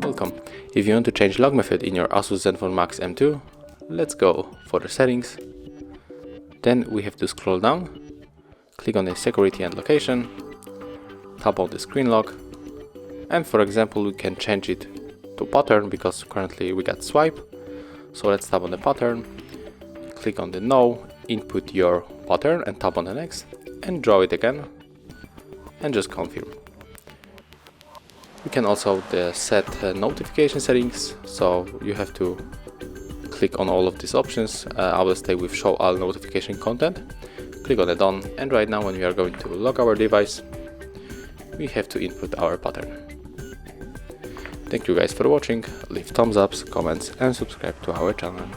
Welcome. If you want to change lock method in your ASUS Zenfone Max M2, let's go for the settings. Then we have to scroll down, click on the security and location, tap on the screen lock, and for example we can change it to pattern because currently we got swipe. So let's tap on the pattern, click on the no, input your pattern and tap on the next, and draw it again, and just confirm. You can also set notification settings, so you have to click on all of these options. I will stay with show all notification content. Click on the done, and right now when we are going to lock our device, we have to input our pattern. Thank you guys for watching, leave thumbs ups, comments and subscribe to our channel.